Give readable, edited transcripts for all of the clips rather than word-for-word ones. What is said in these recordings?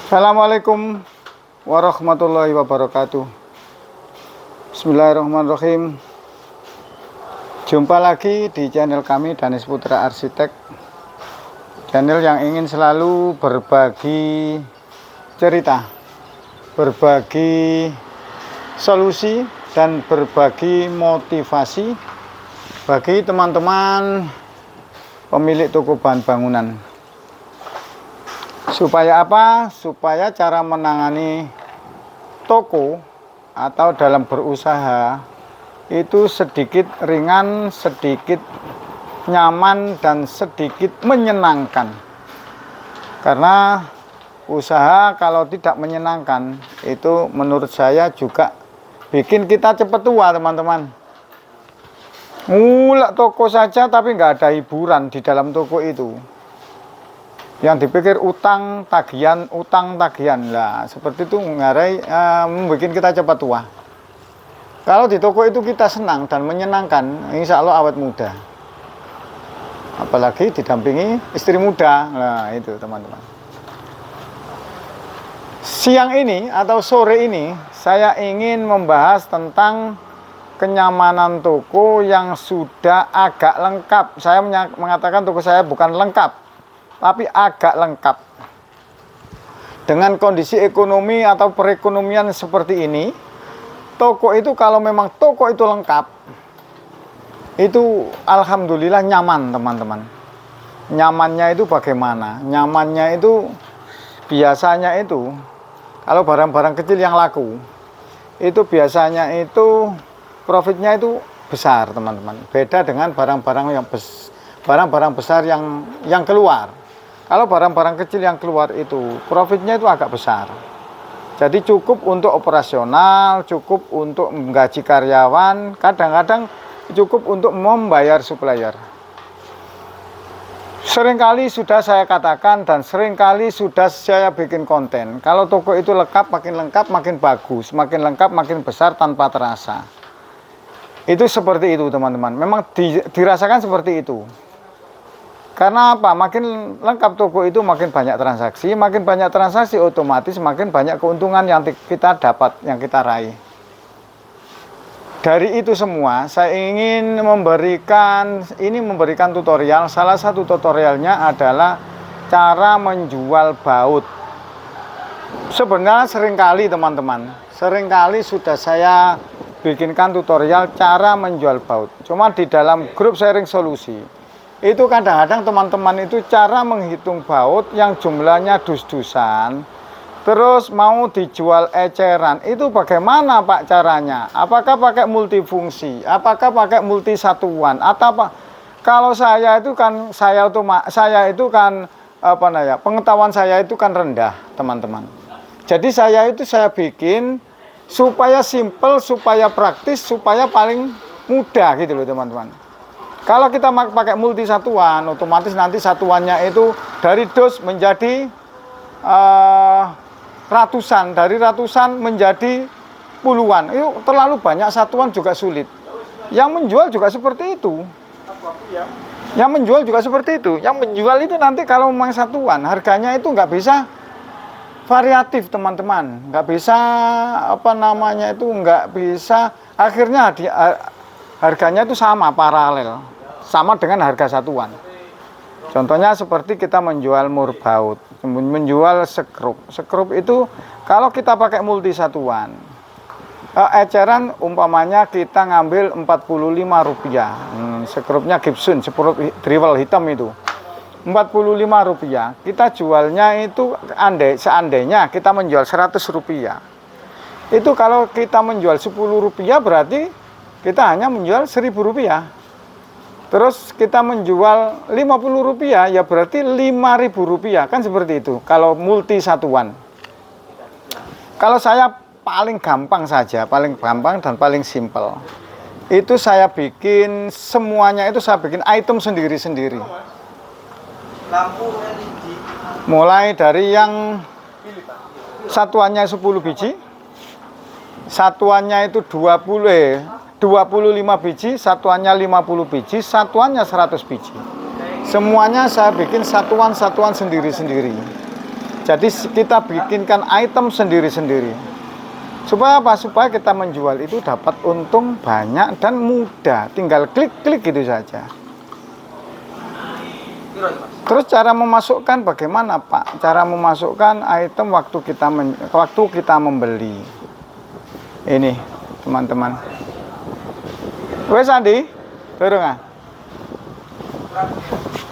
Assalamualaikum warahmatullahi wabarakatuh. Bismillahirrahmanirrahim. Jumpa lagi di channel kami, Danis Putra Arsitek. Channel yang ingin selalu berbagi cerita, berbagi solusi, dan berbagi motivasi bagi teman-teman pemilik toko bahan bangunan. Supaya apa? Supaya cara menangani toko atau dalam berusaha itu sedikit ringan, sedikit nyaman, dan sedikit menyenangkan. Karena usaha kalau tidak menyenangkan itu menurut saya juga bikin kita cepat tua, teman-teman. Ngulek toko saja tapi nggak ada hiburan di dalam toko itu. Yang dipikir utang tagihan lah, seperti itu ngarai membuat kita cepat tua. Kalau di toko itu kita senang dan menyenangkan, insya Allah awet muda, apalagi didampingi istri muda. Nah itu teman-teman, siang ini atau sore ini saya ingin membahas tentang kenyamanan toko yang sudah agak lengkap. Saya mengatakan toko saya bukan lengkap, tapi agak lengkap. Dengan kondisi ekonomi atau perekonomian seperti ini, toko itu kalau memang toko itu lengkap, itu alhamdulillah nyaman, teman-teman. Nyamannya itu bagaimana? Nyamannya itu biasanya itu kalau barang-barang kecil yang laku, itu biasanya itu profitnya itu besar, teman-teman. Beda dengan barang-barang besar yang keluar. Kalau barang-barang kecil yang keluar itu profitnya itu agak besar. Jadi cukup untuk operasional, cukup untuk menggaji karyawan, kadang-kadang cukup untuk membayar supplier. Seringkali sudah saya katakan dan seringkali sudah saya bikin konten. Kalau toko itu lengkap, makin bagus, makin lengkap, makin besar tanpa terasa. Itu seperti itu, teman-teman. Memang dirasakan seperti itu. Karena apa? Makin lengkap toko itu makin banyak transaksi otomatis makin banyak keuntungan yang kita dapat, yang kita raih. Dari itu semua saya ingin memberikan tutorial. Salah satu tutorialnya adalah cara menjual baut. Sebenarnya seringkali, teman-teman, sudah saya bikinkan tutorial cara menjual baut. Cuma di dalam grup sharing solusi itu kadang-kadang teman-teman itu cara menghitung baut yang jumlahnya dus-dusan, terus mau dijual eceran. Itu bagaimana Pak caranya? Apakah pakai multifungsi? Apakah pakai multisatuan? Atau apa? Kalau saya itu kan pengetahuan saya itu kan rendah, teman-teman. Jadi saya bikin supaya simple, supaya praktis, supaya paling mudah gitu loh, teman-teman. Kalau kita pakai multisatuan, otomatis nanti satuannya itu dari dos menjadi ratusan, dari ratusan menjadi puluhan. Itu terlalu banyak satuan juga sulit. Yang menjual juga seperti itu. Yang menjual itu nanti kalau memang satuan, harganya itu nggak bisa variatif, teman-teman. Nggak bisa nggak bisa. Akhirnya harganya itu sama, paralel. Sama dengan harga satuan. Contohnya seperti kita menjual mur baut, menjual sekrup. Sekrup itu kalau kita pakai multisatuan, eceran umpamanya kita ngambil Rp45. Sekrupnya Gibson, sekrup drivel hitam itu Rp45. Kita jualnya itu seandainya kita menjual Rp100. Itu kalau kita menjual Rp10 berarti kita hanya menjual Rp1.000. Terus kita menjual Rp50 ya berarti Rp5.000, kan seperti itu kalau multisatuan. Kalau saya paling gampang dan paling simpel, itu saya bikin semuanya, itu saya bikin item sendiri-sendiri. Mulai dari yang satuannya 10 biji, satuannya itu 25 biji, satuannya 50 biji, satuannya 100 biji. Semuanya saya bikin satuan-satuan sendiri-sendiri. Jadi kita bikinkan item sendiri-sendiri. Supaya apa? Supaya kita menjual itu dapat untung banyak dan mudah. Tinggal klik-klik gitu saja. Terus cara memasukkan bagaimana, Pak? Cara memasukkan item waktu kita membeli. Ini, teman-teman. Wes Andi, turun ah.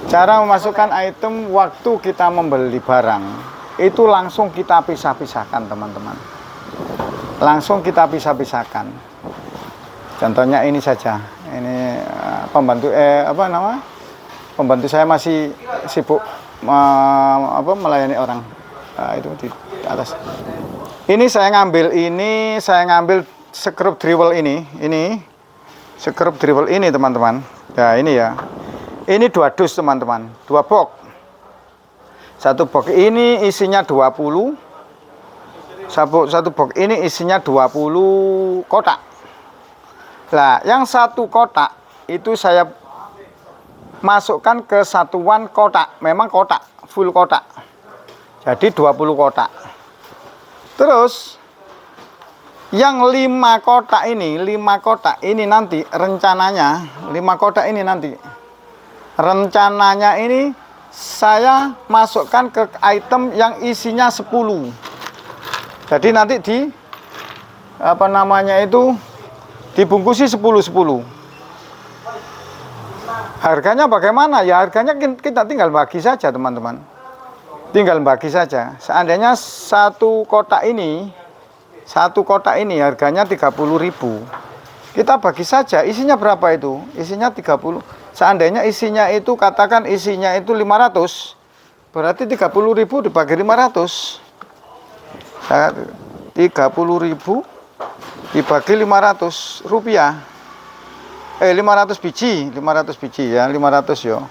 Cara memasukkan item waktu kita membeli barang itu langsung kita pisah-pisahkan, teman-teman. Langsung kita pisah-pisahkan. Contohnya ini saja. Ini pembantu saya masih sibuk melayani orang. Itu di atas. Ini saya ngambil screwdriver ini screwdriver ini, teman-teman. Ya, ini ya. Ini 2 dus, teman-teman. 2 box. 1 box ini isinya 20. Satu box ini isinya 20 kotak. Nah, yang 1 kotak itu saya masukkan ke satuan kotak. Memang kotak, full kotak. Jadi 20 kotak. Terus yang 5 kotak ini nanti rencananya 5 kotak ini nanti rencananya ini saya masukkan ke item yang isinya 10. Jadi nanti dibungkusi 10. Harganya bagaimana? Ya harganya kita tinggal bagi saja, teman-teman. Tinggal bagi saja. Seandainya satu kotak ini harganya 30.000. Kita bagi saja, isinya berapa itu? Isinya 30. Seandainya isinya itu, katakan isinya itu 500, berarti 30.000 dibagi 500. 30.000 dibagi 500 rupiah. 500 biji ya, 500 yo.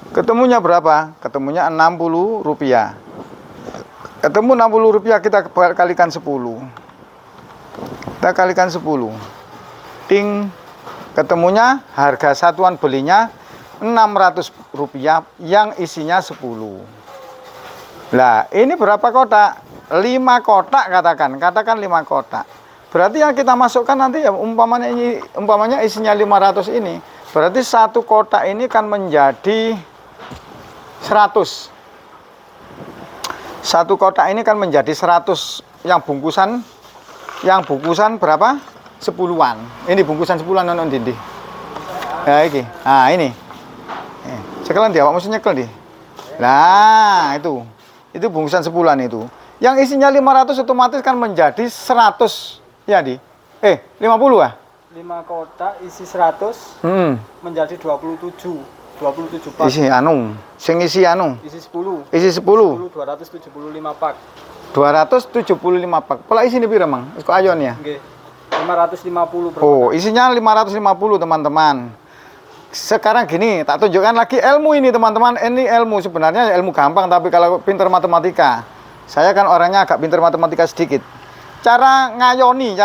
Ketemunya berapa? Ketemunya 60 rupiah. Ketemu 60 rupiah, kita kalikan 10. Kita kalikan 10. Ting. Ketemunya harga satuan belinya 600 rupiah yang isinya 10. Lah, ini berapa kotak? 5 kotak katakan 5 kotak. Berarti yang kita masukkan nanti ya umpamanya isinya 500 ini. Berarti satu kotak ini kan menjadi 100. Satu kotak ini kan menjadi 100. Yang bungkusan berapa? 10-an. Ini bungkusan 10-an non dindi. Ya iki. Nah, ini. Cekelan dia, Pak, mesti nyekel di. Nah, itu. Itu bungkusan 10-an itu. Yang isinya 500 otomatis kan menjadi 100. Ya, Di. 50 ah? 5 kotak isi 100 menjadi 27 pak. Isi anu, sing isi anu. Isi 10. Isi 10. 275 pak. 275 pak. Pola isine pira, Mang? Wis kok ayon ya? Nggih. 550 per Oh, isinya 550, teman-teman. Sekarang gini, tak tunjukkan lagi ilmu ini, teman-teman. Ini ilmu sebenarnya ilmu gampang, tapi kalau pintar matematika. Saya kan orangnya agak pintar matematika sedikit. Cara ngayoni.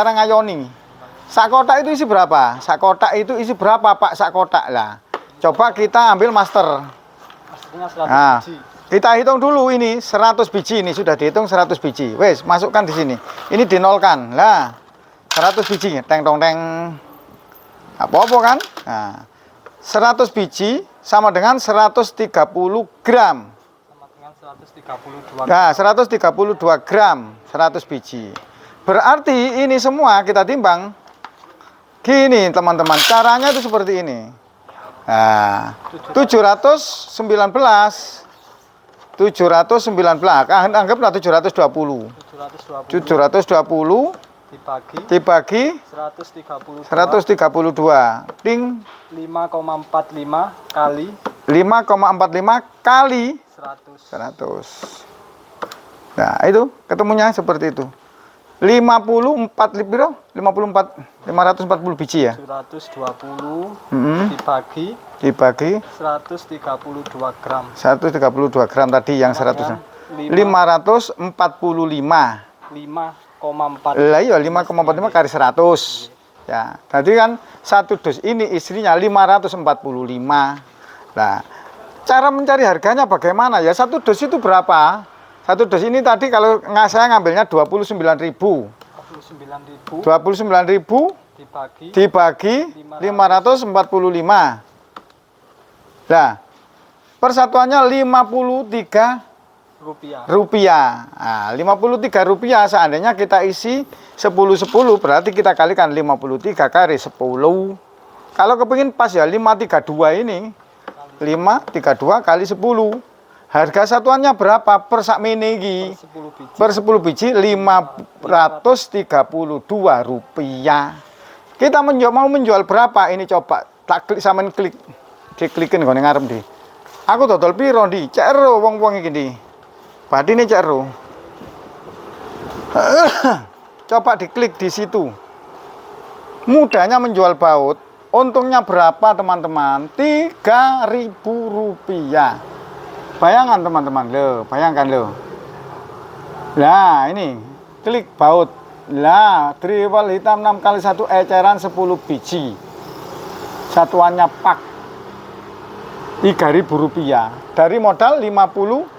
Sak kotak itu isi berapa? Sak kotak itu isi berapa, Pak? Sak kotak lah. Coba kita ambil master. Masternya 100 biji. Kita hitung dulu ini 100 biji, ini sudah dihitung 100 biji. Wes, masukkan di sini. Ini dinolkan. Lah, 100 biji, teng tong teng. Apa-apa kan? Nah, 100 biji sama dengan 130 gram. Sama dengan 132 gram. Nah, 132 gram 100 biji. Berarti ini semua kita timbang. Gini, teman-teman. Caranya itu seperti ini. Nah, 719. Anggaplah 720. 720 dibagi 132. Ding. 5,45 kali 5,45 kali 100. Nah, itu ketemunya seperti itu. 540 biji ya. 720 dibagi 132 gram. 132 gram tadi yang 100. 545. 5,4. Lah iya 5,45 kali 100. Ya, tadi kan satu dus ini istrinya 545. Nah, cara mencari harganya bagaimana ya? Satu dus itu berapa? Satu dus ini tadi kalau saya ngambilnya 29.000. 29.000 29.000 dibagi 545. Nah, persatuannya 53 rupiah. Nah, 53 rupiah seandainya kita isi 10 berarti kita kalikan 53 kali 10. Kalau kepingin pas ya 532 ini 532 kali 10. Harga satuannya berapa per sak mini iki? Per 10 biji 532 rupiah. Kita mau menjual berapa? Ini coba tak klik sama klik. Diklikin ngene ngarep di. Aku dodol piro di? Cek ero wong-wong iki di. Badine cek ero. Coba diklik di situ. Mudahnya menjual baut. Untungnya berapa teman-teman? 3.000 rupiah. Bayangkan teman-teman, loh, bayangkan loh. Nah, ini klik baut. Lah, triwel hitam 6 kali 1 eceran 10 biji. Satuannya pak. 3.000 rupiah. Dari modal 540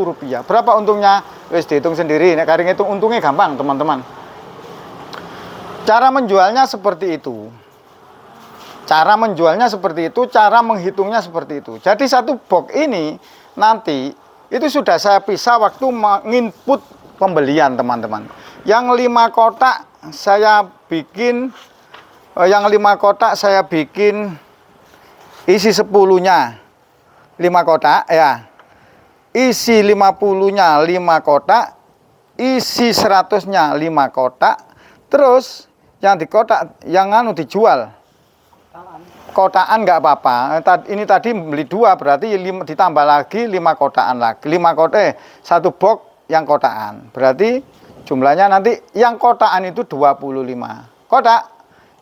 rupiah. Berapa untungnya? Wis dihitung sendiri. Nek kari ngitung untungnya gampang, teman-teman. Cara menjualnya seperti itu. Cara menjualnya seperti itu, cara menghitungnya seperti itu. Jadi satu box ini nanti itu sudah saya pisah waktu menginput pembelian, teman-teman. Yang 5 kotak saya bikin isi 10-nya 5 kotak ya. Isi 50-nya 5 kotak, isi 100-nya 5 kotak. Terus yang di kotak yang dijual kotaan nggak apa-apa. Ini tadi beli 2 berarti ditambah lagi 5 kotaan lagi. 5 kotak, satu box yang kotaan. Berarti jumlahnya nanti yang kotaan itu 25 kotak.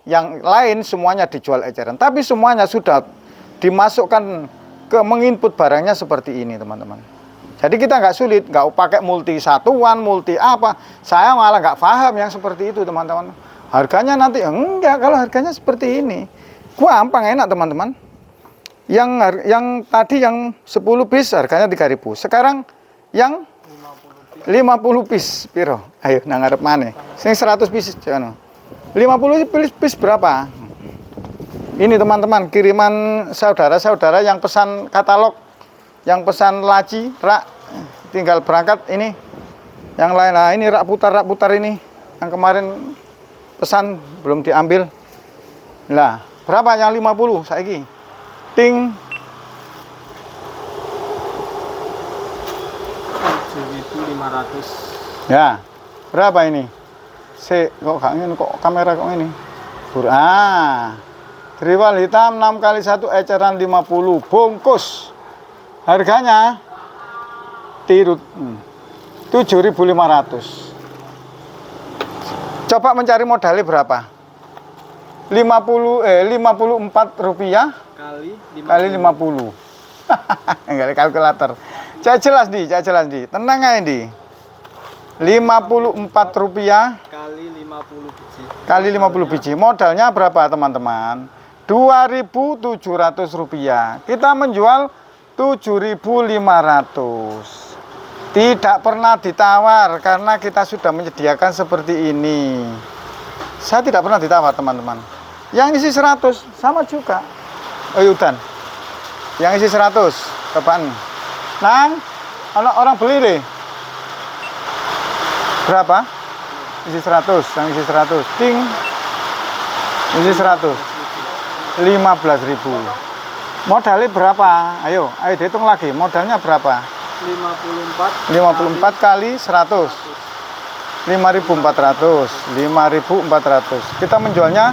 Yang lain semuanya dijual eceran. Tapi semuanya sudah dimasukkan ke menginput barangnya seperti ini, teman-teman. Jadi kita nggak sulit, nggak pakai multi satuan, multi apa. Saya malah nggak paham yang seperti itu, teman-teman. Harganya nanti enggak, kalau harganya seperti ini. Gampang, enak teman-teman. Yang tadi yang 10 piece harganya 3.000. Sekarang yang 50 piece piro? Ayo nang ngarep maneh. Sing 100 piece jangan. 50 piece berapa? Ini teman-teman, kiriman saudara-saudara yang pesan katalog, yang pesan laci, rak tinggal berangkat ini. Yang lain, nah ini rak putar ini. Yang kemarin pesan belum diambil. Lah, berapa yang 50 saiki? Ting 7.500. ya. Berapa ini? Kok gak ngene kok kamera kok ini? Triwal hitam 6 kali 1 eceran 50 bungkus. Harganya tirut 7.500. Coba mencari modalnya berapa? 54 rupiah kali 50. Enggak ada kalkulator. Saya jelas di. Tenang aja di. 54 rupiah kali 50 biji. Modalnya berapa, teman-teman? 2.700 rupiah. Kita menjual 7.500. Tidak pernah ditawar karena kita sudah menyediakan seperti ini. Saya tidak pernah ditawar, teman-teman. Yang isi 100 sama juga. Oh, Yudan. Yang isi 100 kapan? Nang, orang beli deh. Berapa? Isi 100, yang isi 100. Ting. Isi 100. 15.000. Modalnya berapa? Ayo dihitung lagi. Modalnya berapa? 54 kali 100. 5.400. 5.400. Kita menjualnya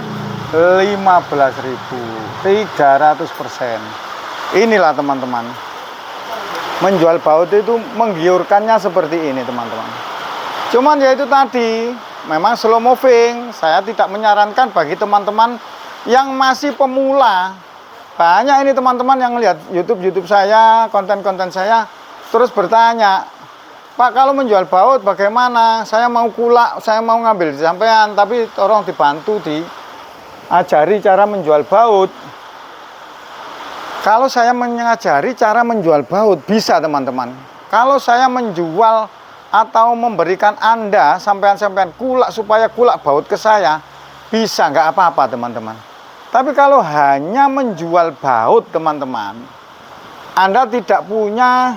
15.000. 300%. Inilah teman-teman. Menjual baut itu menggiurkannya seperti ini, teman-teman. Cuman ya itu tadi, memang slow moving. Saya tidak menyarankan bagi teman-teman yang masih pemula. Banyak ini teman-teman yang lihat YouTube saya, konten-konten saya, terus bertanya, Pak, kalau menjual baut bagaimana? Saya mau kulak, saya mau ngambil di sampean, tapi tolong dibantu diajari cara menjual baut. Kalau saya mengajari cara menjual baut, bisa teman-teman. Kalau saya menjual atau memberikan Anda, sampean-sampean kulak supaya kulak baut ke saya, bisa, nggak apa-apa teman-teman. Tapi kalau hanya menjual baut teman-teman, Anda tidak punya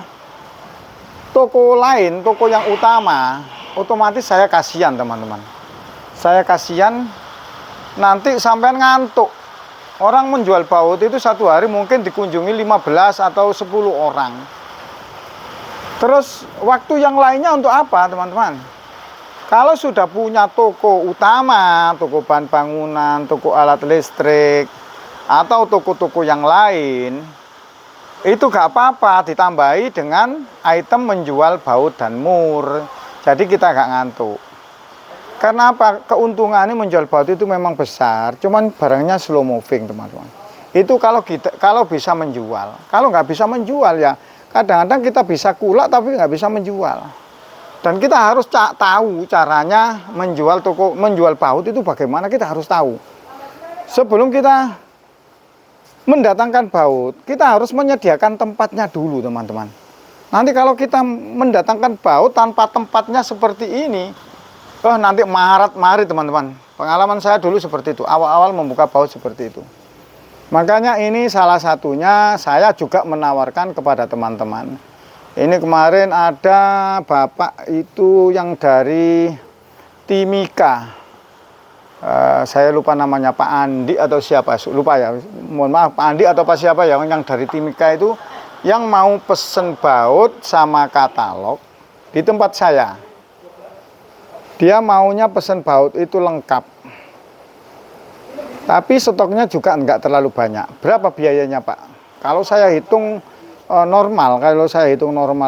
toko lain, toko yang utama, otomatis saya kasihan teman-teman. Saya kasihan nanti sampean ngantuk. Orang menjual baut itu satu hari mungkin dikunjungi 15 atau 10 orang. Terus waktu yang lainnya untuk apa teman-teman? Kalau sudah punya toko utama, toko bahan bangunan, toko alat listrik, atau toko-toko yang lain, itu gak apa-apa ditambahi dengan item menjual baut dan mur. Jadi kita gak ngantuk. Karena apa? Keuntungannya menjual baut itu memang besar, cuman barangnya slow moving teman-teman. Itu kalau bisa menjual. Kalau nggak bisa menjual ya kadang-kadang kita bisa kulak tapi nggak bisa menjual. Dan kita harus tahu caranya menjual baut itu bagaimana, kita harus tahu. Sebelum kita mendatangkan baut, kita harus menyediakan tempatnya dulu teman-teman. Nanti kalau kita mendatangkan baut tanpa tempatnya seperti ini, nanti marit teman-teman. Pengalaman saya dulu seperti itu, awal-awal membuka baut seperti itu. Makanya ini salah satunya saya juga menawarkan kepada teman-teman. Ini kemarin ada bapak itu yang dari Timika. Saya lupa namanya, Pak Andi atau siapa, lupa ya. Mohon maaf, Pak Andi atau Pak siapa ya, yang dari Timika itu yang mau pesen baut sama katalog di tempat saya. Dia maunya pesen baut itu lengkap. Tapi stoknya juga enggak terlalu banyak. Berapa biayanya Pak? Kalau saya hitung normal,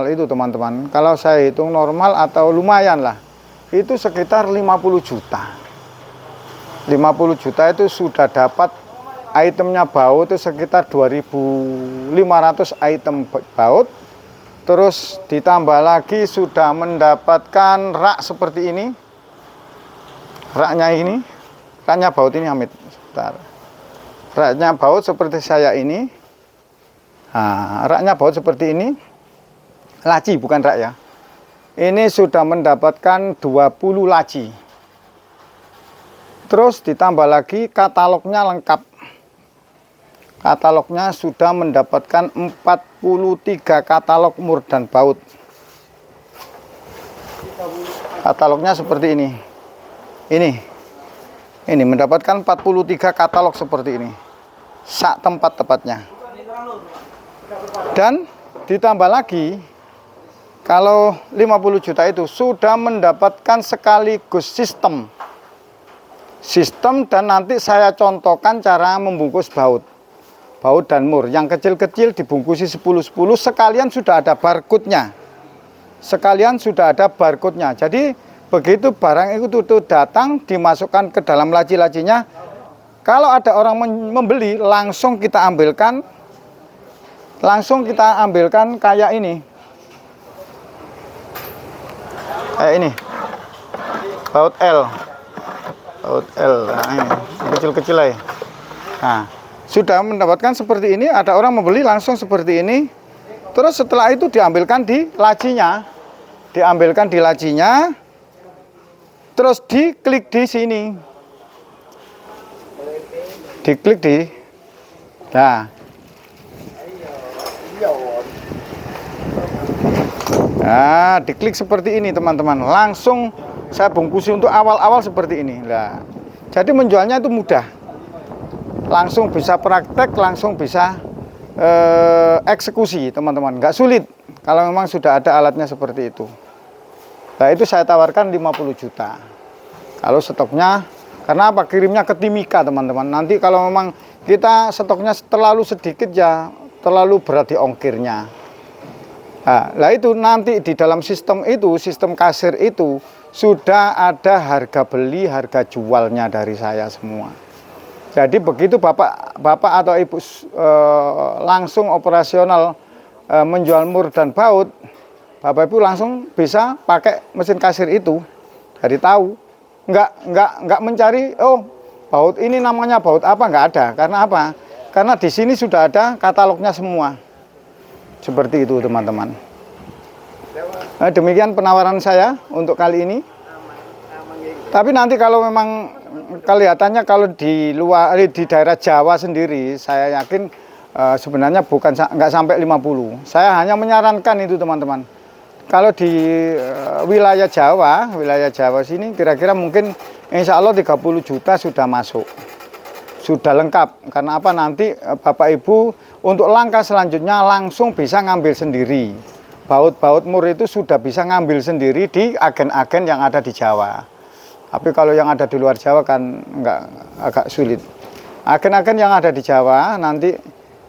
itu teman-teman, kalau saya hitung normal atau lumayan lah, itu sekitar 50 juta. 50 juta itu sudah dapat itemnya baut itu sekitar 2.500 item baut. Terus ditambah lagi sudah mendapatkan rak seperti ini. Raknya baut ini Hamid. Bentar. Raknya baut seperti saya ini. Nah, raknya baut seperti ini. Laci bukan rak ya. Ini sudah mendapatkan 20 laci. Terus ditambah lagi katalognya lengkap. Katalognya sudah mendapatkan 43 katalog mur dan baut. Katalognya seperti ini. Ini mendapatkan 43 katalog seperti ini. Sak tempat tepatnya. Dan ditambah lagi, kalau 50 juta itu sudah mendapatkan sekaligus sistem. Dan nanti saya contohkan cara membungkus baut dan mur. Yang kecil-kecil dibungkusi 10-10, sekalian sudah ada barcode-nya. Jadi begitu barang itu datang, dimasukkan ke dalam laci-lacinya. Kalau ada orang membeli, langsung kita ambilkan kayak ini. Baut L. Nah, ini kecil-kecil aja. Nah, sudah mendapatkan seperti ini, ada orang membeli langsung seperti ini. Terus setelah itu diambilkan di lacinya. Terus diklik di sini. Nah, diklik seperti ini teman-teman. Langsung saya bungkusi untuk awal-awal seperti ini. Nah, jadi menjualnya itu mudah. Langsung bisa praktek, langsung bisa eksekusi teman-teman. Nggak sulit kalau memang sudah ada alatnya seperti itu. Nah, itu saya tawarkan 50 juta. Kalau stoknya, karena apa? Kirimnya ke Timika teman-teman. Nanti kalau memang kita stoknya terlalu sedikit ya terlalu berat di ongkirnya. Nah, itu nanti di dalam sistem kasir itu sudah ada harga beli, harga jualnya dari saya semua. Jadi begitu bapak atau ibu langsung operasional menjual mur dan baut, bapak ibu langsung bisa pakai mesin kasir itu. Jadi tahu, nggak mencari baut ini namanya baut apa, nggak ada. Karena apa? Karena di sini sudah ada katalognya semua. Seperti itu teman-teman. Demikian penawaran saya untuk kali ini. Tapi nanti kalau memang kelihatannya kalau di luar di daerah Jawa sendiri, saya yakin sebenarnya nggak sampai 50. Saya hanya menyarankan itu teman-teman. Kalau di wilayah Jawa sini kira-kira mungkin insya Allah 30 juta sudah masuk. Sudah lengkap. Karena apa, nanti Bapak Ibu untuk langkah selanjutnya langsung bisa ngambil sendiri. Baut-baut mur itu sudah bisa ngambil sendiri di agen-agen yang ada di Jawa. Tapi kalau yang ada di luar Jawa kan agak sulit. Agen-agen yang ada di Jawa, nanti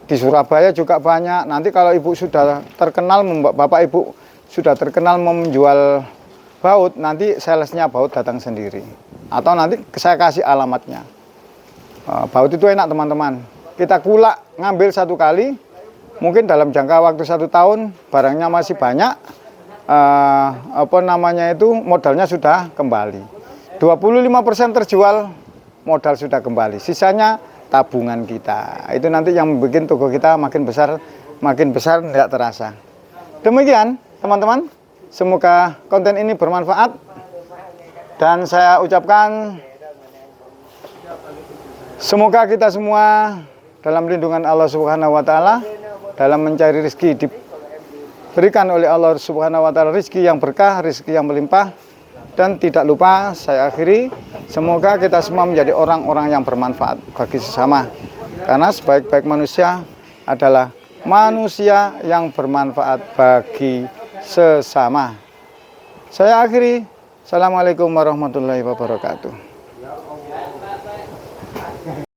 di Surabaya juga banyak. Nanti kalau Ibu sudah terkenal, Bapak Ibu sudah terkenal menjual baut, nanti salesnya baut datang sendiri. Atau nanti saya kasih alamatnya. Baut itu enak teman-teman. Kita kulak ngambil satu kali, mungkin dalam jangka waktu 1 tahun, barangnya masih banyak. Modalnya sudah kembali. 25% terjual, modal sudah kembali. Sisanya tabungan kita. Itu nanti yang membuat toko kita makin besar tidak terasa. Demikian teman-teman, semoga konten ini bermanfaat. Dan saya ucapkan semoga kita semua dalam lindungan Allah Subhanahu wa taala, dalam mencari rezeki diberikan oleh Allah Subhanahu wa taala rezeki yang berkah, rezeki yang melimpah. Dan tidak lupa saya akhiri, semoga kita semua menjadi orang-orang yang bermanfaat bagi sesama. Karena sebaik-baik manusia adalah manusia yang bermanfaat bagi sesama. Saya akhiri. Assalamualaikum warahmatullahi wabarakatuh.